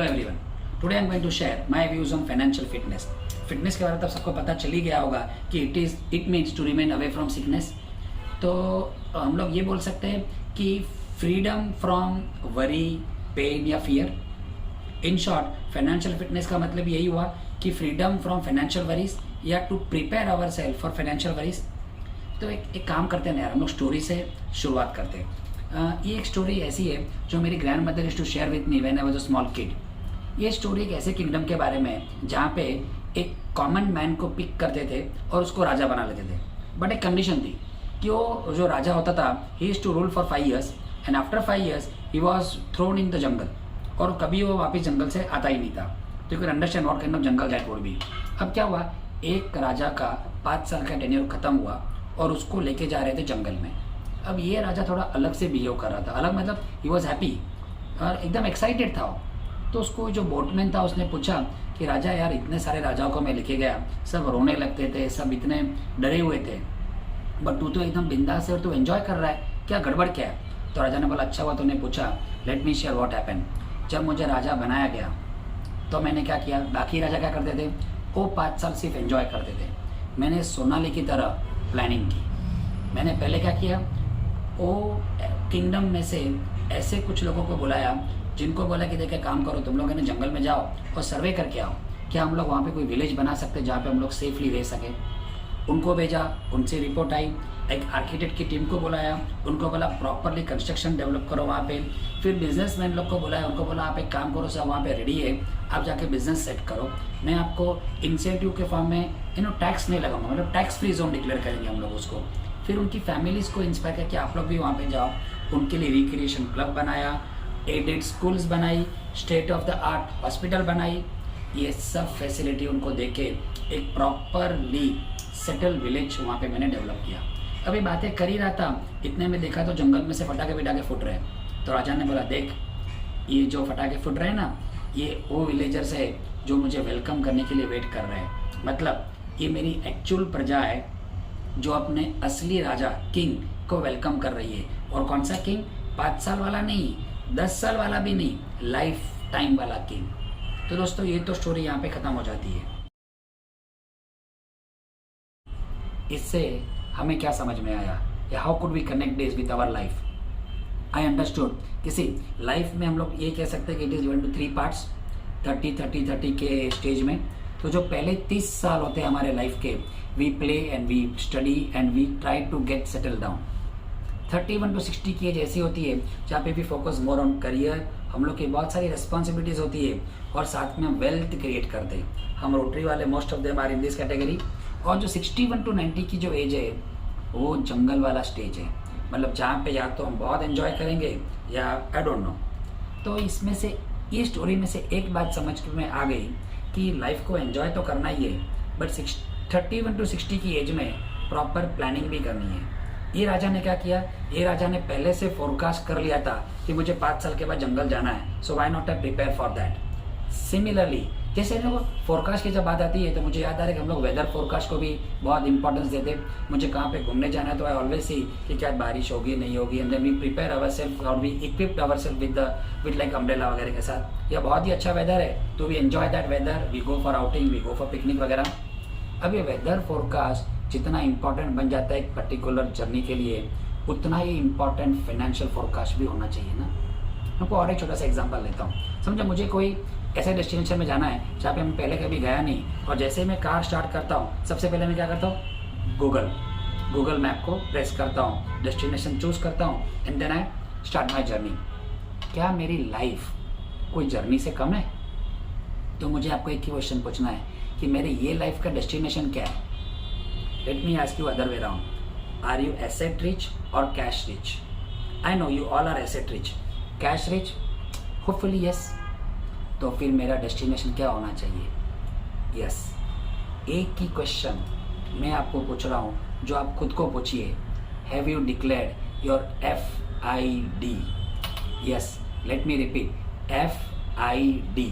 Hello everyone, today I am going to share my views on financial fitness. Fitness के बारे में तब सबको पता चल ही गया होगा कि it means to remain away from sickness. तो हम लोग ये बोल सकते हैं कि फ्रीडम फ्रॉम वरी, पेन या fear. In short financial fitness का मतलब यही हुआ कि फ्रीडम फ्रॉम फाइनेंशियल वरीज या to prepare ourself for financial worries. तो एक काम करते हैं यार, हम लोग स्टोरी से शुरुआत करते हैं। ये एक स्टोरी ऐसी है जो मेरी grandmother is to share with me when I was a small kid. ये स्टोरी एक ऐसे किंगडम के बारे में है जहाँ पे एक कॉमन मैन को पिक करते थे और उसको राजा बना लेते थे। बट एक कंडीशन थी कि वो जो राजा होता था he is to rule for 5 years and after 5 years he was thrown in the jungle, और कभी वो वापस जंगल से आता ही नहीं था। तो you can understand what kind of jungle that would be. अब क्या हुआ, एक राजा का 5 साल का टेन्योर खत्म हुआ और उसको लेके जा रहे थे जंगल में। अब ये राजा थोड़ा अलग से बिहेव कर रहा था, अलग मतलब ही वॉज हैप्पी और एकदम एक्साइटेड था। तो उसको जो बोटमैन था उसने पूछा कि राजा यार, इतने सारे राजाओं को मैं लेके गया, सब रोने लगते थे, सब इतने डरे हुए थे, बट तू तो एकदम बिंदास है और तू एंजॉय कर रहा है, क्या गड़बड़ क्या है? तो राजा ने बोला अच्छा हुआ तूने पूछा, let me share what happened. जब मुझे राजा बनाया गया तो मैंने क्या किया, बाकी राजा क्या करते थे, वो 5 साल सिर्फ एंजॉय करते थे। मैंने सोनाली की तरह प्लानिंग की। मैंने पहले क्या किया, वो किंगडम में से ऐसे कुछ लोगों को बुलाया जिनको बोला कि देखिए काम करो, तुम लोग है ना जंगल में जाओ और सर्वे करके आओ, क्या हम लोग वहाँ पे कोई विलेज बना सकते हैं जहाँ पे हम लोग सेफली रह सकें। उनको भेजा, उनसे रिपोर्ट आई। एक आर्किटेक्ट की टीम को बुलाया, उनको बोला प्रॉपरली कंस्ट्रक्शन डेवलप करो वहाँ पे। फिर बिजनेसमैन लोग को बुलाया, उनको बोला आप एक काम करो, सब वहाँ पे रेडी है, आप जाके बिजनेस सेट करो, मैं आपको इंसेंटिव के फॉर्म में टैक्स नहीं लगाऊंगा, मतलब टैक्स फ्री जोन डिक्लेयर करेंगे हम लोग उसको। फिर उनकी फैमिलीज़ को इंस्पायर करके आप लोग भी वहाँ पे जाओ। उनके लिए रिक्रिएशन क्लब बनाया, एडेड स्कूल्स बनाई, state of the art hospital बनाई। ये सब फैसिलिटी उनको देके एक प्रॉपरली सेटल विलेज वहाँ पे मैंने डेवलप किया। अभी बातें कर ही रहा था, इतने में देखा तो जंगल में से फटाके बिटाके फुट रहे। तो राजा ने बोला देख, ये जो फटाके फुट रहे हैं ना, ये वो विलेजर्स है जो मुझे वेलकम करने के लिए वेट कर रहे हैं। मतलब ये मेरी एक्चुअल प्रजा है जो अपने असली राजा किंग को वेलकम कर रही है। और कौन सा किंग, 5 साल वाला नहीं, 10 साल वाला भी नहीं, लाइफ टाइम वाला किंग। तो दोस्तों ये तो स्टोरी यहाँ पे खत्म हो जाती है। इससे हमें क्या समझ में आया, how could we connect this with our life. I understood किसी लाइफ में हम लोग ये कह सकते हैं कि it is divided into 3 parts, 30 के स्टेज में। तो जो पहले 30 साल होते हैं हमारे लाइफ के, we play and we study and we try to get settle down. 31 to 60 की एज ऐसी होती है जहाँ पे भी फोकस मोर ऑन करियर, हम लोग की बहुत सारी रिस्पॉन्सिबिलिटीज होती है और साथ में हम वेल्थ क्रिएट करते हैं। हम रोटरी वाले most of them are in this category. और जो 61 to 90 की जो एज है वो जंगल वाला स्टेज है, मतलब जहाँ पे या तो हम बहुत एंजॉय करेंगे या आई डोंट नो। तो इसमें से ये स्टोरी में से एक बात समझ में आ गई कि लाइफ को एंजॉय तो करना ही है, बट 31 to 60 की एज में प्रॉपर प्लानिंग भी करनी है। ये राजा ने क्या किया, ये राजा ने पहले से फोरकास्ट कर लिया था कि मुझे 5 साल के बाद जंगल जाना है, so why not I prepare for that. Similarly जैसे लोग फोरकास्ट की जब बात आती है तो मुझे याद आ रहा है कि हम लोग वेदर फोरकास्ट को भी बहुत इंपॉर्टेंस देते। मुझे कहाँ पे घूमने जाना है तो आई ऑलवेज सी कि क्या बारिश होगी नहीं होगी, and then we prepare our self और we equipped our self with like umbrella वगैरह के साथ। या बहुत ही अच्छा वेदर है तो we enjoy that weather, we go for outing, we go for picnic वगैरह। अब ये वेदर फोरकास्ट जितना इंपॉर्टेंट बन जाता है एक पर्टिकुलर जर्नी के लिए, उतना ही इंपॉर्टेंट फाइनेंशियल फोरकास्ट भी होना चाहिए ना। आपको और एक छोटा सा एग्जांपल लेता हूँ। समझो मुझे कोई ऐसे डेस्टिनेशन में जाना है जहाँ पे मैं पहले कभी गया नहीं, और जैसे ही मैं कार स्टार्ट करता हूँ सबसे पहले मैं क्या करता हूँ, गूगल मैप को प्रेस करता हूँ, डेस्टिनेशन चूज करता हूँ and then I start my journey. क्या मेरी लाइफ कोई जर्नी से कम है? तो मुझे आपको एक ही क्वेश्चन पूछना है कि मेरी ये लाइफ का डेस्टिनेशन क्या है। Let me ask you other way round, are you asset rich और cash rich? I know you all are asset rich, cash rich hopefully yes. तो फिर मेरा डेस्टिनेशन क्या होना चाहिए? यस। एक ही क्वेश्चन मैं आपको पूछ रहा हूँ जो आप खुद को पूछिए, have you declared your FID? Yes, let me repeat, FID।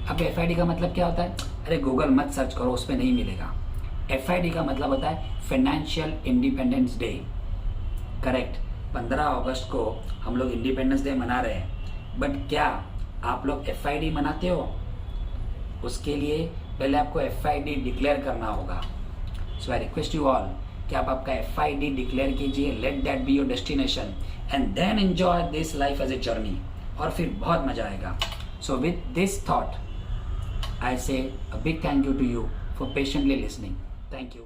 अब FID का मतलब क्या होता है? अरे गूगल मत सर्च करो, उस पर नहीं मिलेगा। FID का मतलब होता है फाइनेंशियल इंडिपेंडेंस डे। करेक्ट, 15 अगस्त को हम लोग इंडिपेंडेंस डे मना रहे हैं, बट क्या आप लोग FID मनाते हो, उसके लिए पहले आपको FID डिक्लेयर करना होगा। So I request you all कि आप आपका FID डिक्लेयर कीजिए, let that be your destination and then enjoy this life as a journey, और फिर बहुत मजा आएगा। So with this thought I say a big thank you to you for patiently listening. Thank you.